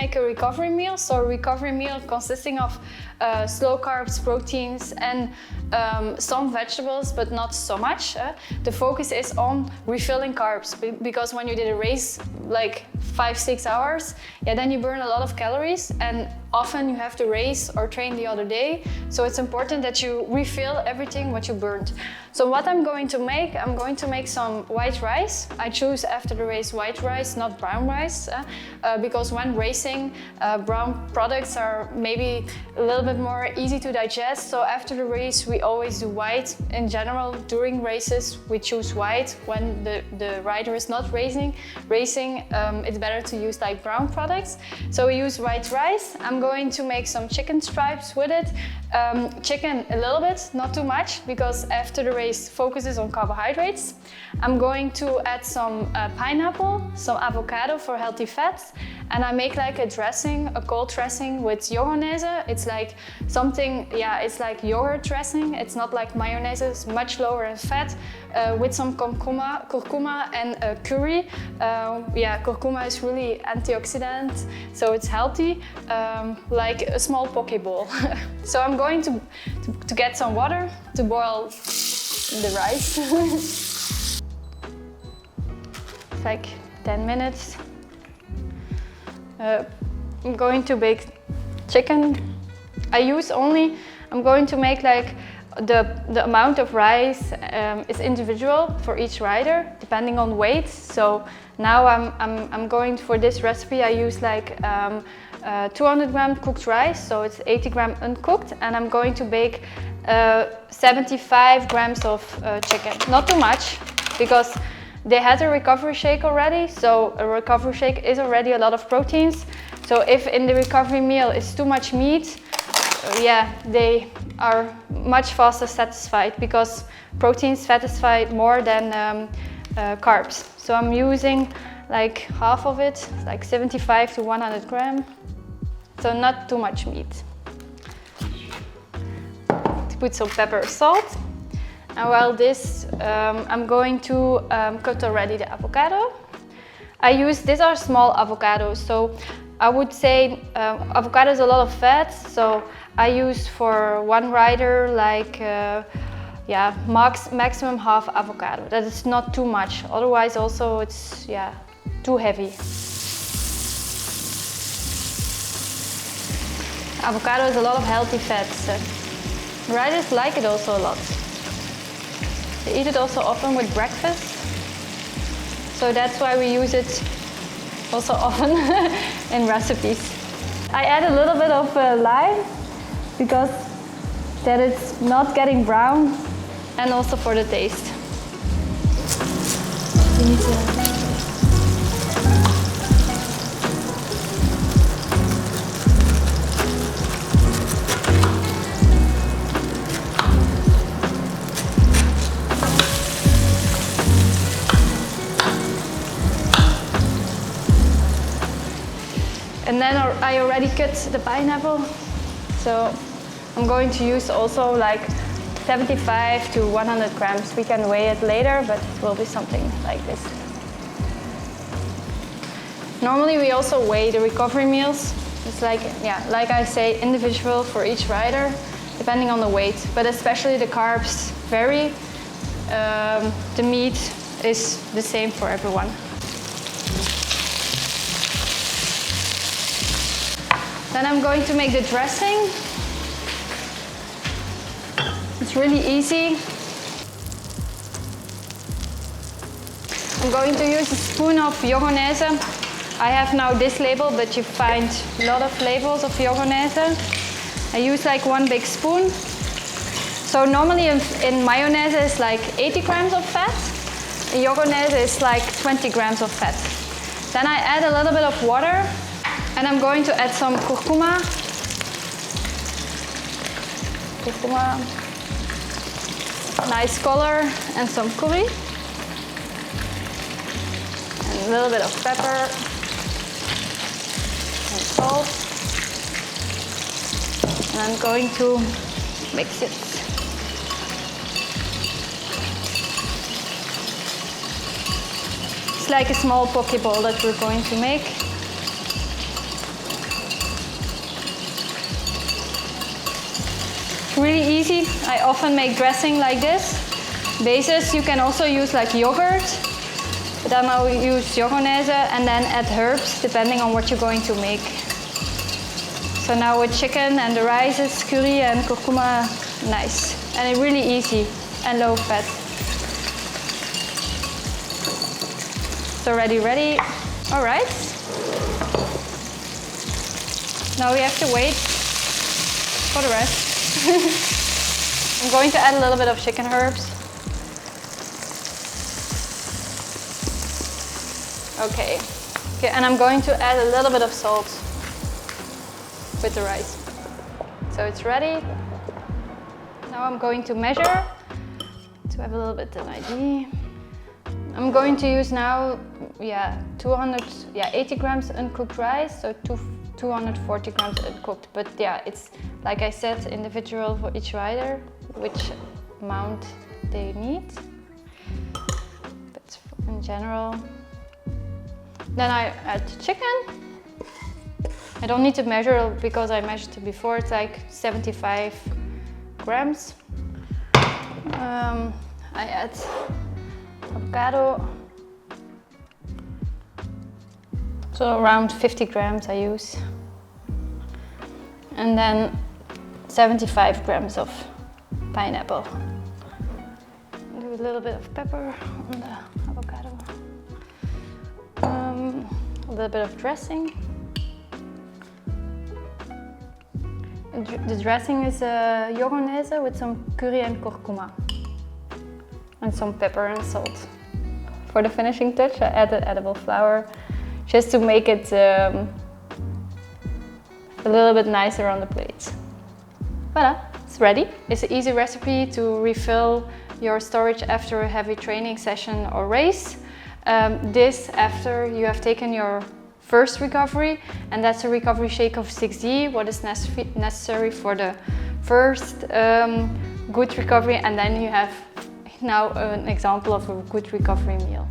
make a recovery meal. So a recovery meal consisting of slow carbs, proteins, and some vegetables, but not so much. The focus is on refilling carbs, because when you did a race like 5-6 hours, then you burn a lot of calories, and often you have to race or train the other day. So it's important that you refill everything what you burned. So what I'm going to make some white rice. I choose after the race white rice, not brown rice, because when racing, brown products are maybe a little bit more easy to digest. So after the race, we always do white. In general, during races, we choose white. When the rider is not racing, it's better to use like brown products. So we use white rice. I'm going to make some chicken stripes with it. Chicken a little bit, not too much, because after the race focuses on carbohydrates. I'm going to add some pineapple, some avocado for healthy fats, and I make like a dressing, a cold dressing with yoghurt. It's like something, it's like yogurt dressing. It's not like mayonnaise, it's much lower in fat, with some curcuma and curry. Curcuma is really antioxidant, so it's healthy, like a small poke bowl. So I'm going to get some water to boil the rice. It's like 10 minutes. I'm going to bake chicken. I'm going to make like the amount of rice is individual for each rider, depending on weight. So now I'm going for this recipe, I use like 200 gram cooked rice, so it's 80 gram uncooked, and I'm going to bake 75 grams of chicken. Not too much, because they had a recovery shake already, so a recovery shake is already a lot of proteins. So if in the recovery meal is too much meat, they are much faster satisfied, because proteins satisfy more than carbs. So I'm using like half of it, like 75 to 100 gram. So not too much meat. To put some pepper, salt. And while this, I'm going to cut already the avocado. These are small avocados, so I would say avocado is a lot of fat, so I use for one rider like maximum half avocado. That is not too much, otherwise also it's too heavy. Avocado has a lot of healthy fats. Riders like it also a lot. They eat it also often with breakfast, so that's why we use it also often in recipes. I add a little bit of lime, because that it's not getting brown, and also for the taste. And then I already cut the pineapple, so I'm going to use also like 75 to 100 grams. We can weigh it later, but it will be something like this. Normally we also weigh the recovery meals. It's like, like I say, individual for each rider, depending on the weight, but especially the carbs vary. The meat is the same for everyone. Then I'm going to make the dressing. It's really easy. I'm going to use a spoon of yoghurt. I have now this label, but you find a lot of labels of yoghurt. I use like one big spoon. So normally in mayonnaise it's like 80 grams of fat. In yoghurt is like 20 grams of fat. Then I add a little bit of water. And I'm going to add some curcuma. Nice color, and some curry. And a little bit of pepper. And salt. And I'm going to mix it. It's like a small poke bowl that we're going to make. really easy. I often make dressing like this. Bases, you can also use like yogurt, but then I'll use yogonaise and then add herbs depending on what you're going to make. So now with chicken and the rice is curry and curcuma, nice. And it's really easy and low fat. So ready. All right. Now we have to wait for the rest. I'm going to add a little bit of chicken herbs. Okay, and I'm going to add a little bit of salt with the rice. So it's ready. Now I'm going to measure to have a little bit of an idea. I'm going to use now, 80 grams uncooked rice, so 240 grams uncooked. But yeah, it's like I said, individual for each rider, which amount they need. But in general. Then I add chicken. I don't need to measure because I measured it before. It's like 75 grams. I add avocado. So around 50 grams I use. And then 75 grams of pineapple. Do a little bit of pepper on the avocado. A little bit of dressing. The dressing is yogonaise with some curry and curcuma. And some pepper and salt. For the finishing touch, I added edible flour just to make it a little bit nicer on the plate. Voila, it's ready. It's an easy recipe to refill your storage after a heavy training session or race. This after you have taken your first recovery, and that's a recovery shake of 6D, what is necessary for the first good recovery, and then you have now an example of a good recovery meal.